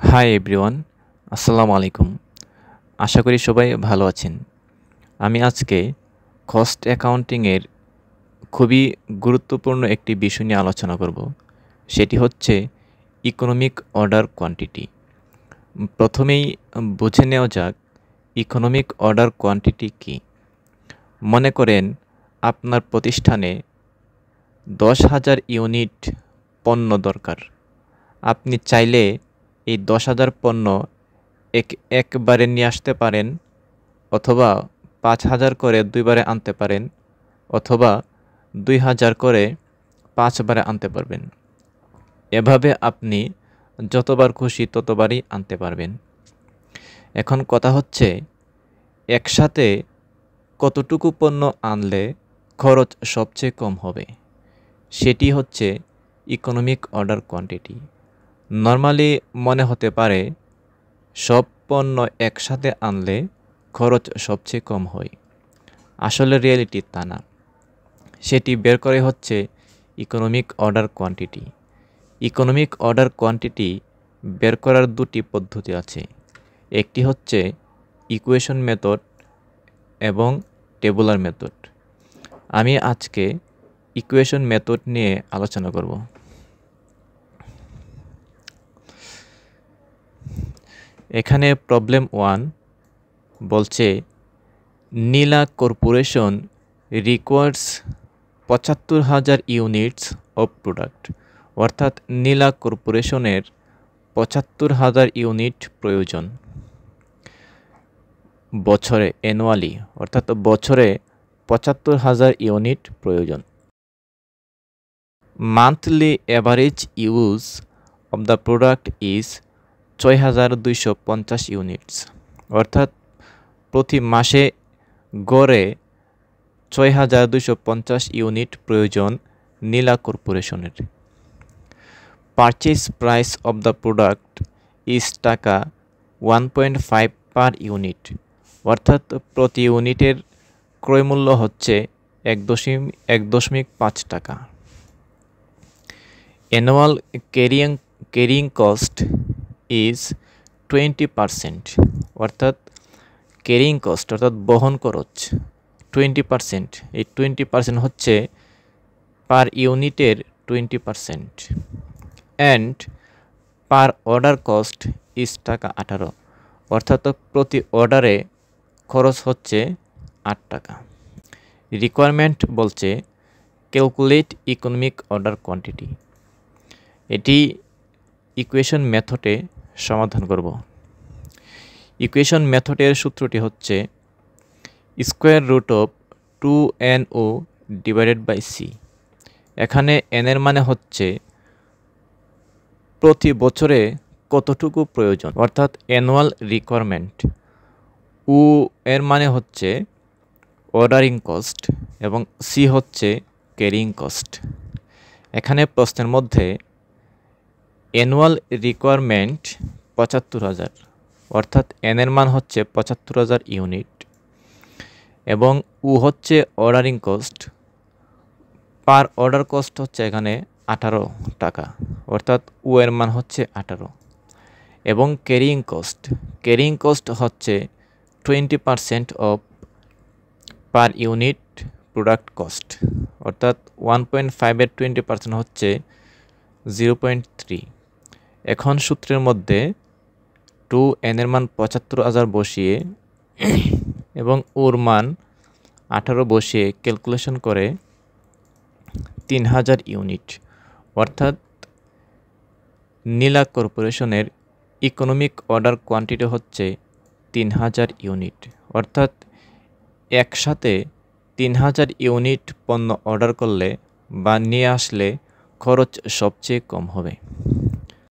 Hi everyone, আসসালামু আলাইকুম। আশা করি সবাই ভালো আছেন। আমি আজকে কস্ট অ্যাকাউন্টিংয়ের খুবই গুরুত্বপূর্ণ একটি বিষয় নিয়ে আলোচনা করব। সেটি হচ্ছে ইকোনমিক অর্ডার কোয়ান্টিটি। প্রথমেই বুঝে নেওয়া যাক ইকোনমিক অর্ডার কোয়ান্টিটি কী। মনে করেন আপনার প্রতিষ্ঠানে 10,000 ইউনিট পণ্য দরকার। আপনি চাইলে এই 10,000 পণ্য একবারে নিয়ে আসতে পারেন, অথবা 5,000 করে 2 বারে আনতে পারেন, অথবা 2,000 করে 5 বারে আনতে পারবেন। এভাবে আপনি যতবার খুশি ততবারই আনতে পারবেন। এখন কথা হচ্ছে, একসাথে কতটুকু পণ্য আনলে খরচ সবচেয়ে কম হবে, সেটি হচ্ছে ইকোনমিক অর্ডার কোয়ান্টিটি। নর্মালি মনে হতে পারে সব পণ্য একসাথে আনলে খরচ সবচেয়ে কম হয়। আসলে রিয়েলিটি তা না। সেটি বের করে হচ্ছে economic order quantity. Economic order quantity বের করার দুটি পদ্ধতি আছে। একটি হচ্ছে ইকুয়েশন মেথড এবং টেবুলার মেথড। আমি আজকে ইকুয়েশন মেথড নিয়ে আলোচনা করব। এখানে প্রবলেম 1 বলছে, Nila corporation requires 75,000 units of product. অর্থাৎ নীলা কর্পোরেশনের 75,000 ইউনিট প্রয়োজন বছরে, অ্যানুয়ালি, অর্থাৎ বছরে 75,000 ইউনিট প্রয়োজন। Monthly average use of the product is 6,250 units. অর্থাৎ প্রতি মাসে গড়ে 6,250 ইউনিট প্রয়োজন নীলা কর্পোরেশনের। Purchase price of the product is টাকা 1.5 পার ইউনিট। অর্থাৎ প্রতি ইউনিটের ক্রয়মূল্য হচ্ছে 1.5 টাকা। Annual carrying cost is 20%। অর্থাৎ ক্যারিং কস্ট অর্থাৎ বহন খরচ 20%। এই 20% হচ্ছে পার ইউনিটের 20%। And per order cost is টাকা 18। অর্থাৎ প্রতি অর্ডারে খরচ হচ্ছে 8 টাকা। রিকোয়ারমেন্ট বলছে ক্যালকুলেট ইকোনমিক অর্ডার কোয়ান্টিটি। এটি ইকুয়েশন মেথডে সমাধান করব। ইকুয়েশন মেথডের সূত্রটি হচ্ছে square root of 2NO divided by C. এখানে n এর মানে হচ্ছে প্রতি বছরে কতটুকু প্রয়োজন, অর্থাৎ অ্যানুয়াল রিকোয়ারমেন্ট। উ এর মানে হচ্ছে অর্ডারিং কস্ট এবং সি হচ্ছে ক্যারিং কস্ট। এখানে প্রশ্নের মধ্যে অ্যানুয়াল রিকোয়ারমেন্ট 75,000, অর্থাৎ n এর মান হচ্ছে 75,000 ইউনিট, এবং উ হচ্ছে ordering cost. Per order cost হচ্ছে এখানে 18 টাকা, অর্থাৎ উ এর মান হচ্ছে 18। এবং ক্যারিং কস্ট হচ্ছে 20% of per unit product cost, অর্থাৎ 1.5 এর 20% হচ্ছে 0.3। এখন সূত্রের মধ্যে 2n এর মান 75,000 বসিয়ে এবং ওর মান 18 বসিয়ে ক্যালকুলেশন করে 3,000 ইউনিট, অর্থাৎ নীলা কর্পোরেশনের ইকোনমিক অর্ডার কোয়ান্টিটি হচ্ছে 3,000 ইউনিট। অর্থাৎ একসাথে 3,000 ইউনিট পণ্য অর্ডার করলে বা নিয়ে আসলে খরচ সবচেয়ে কম হবে।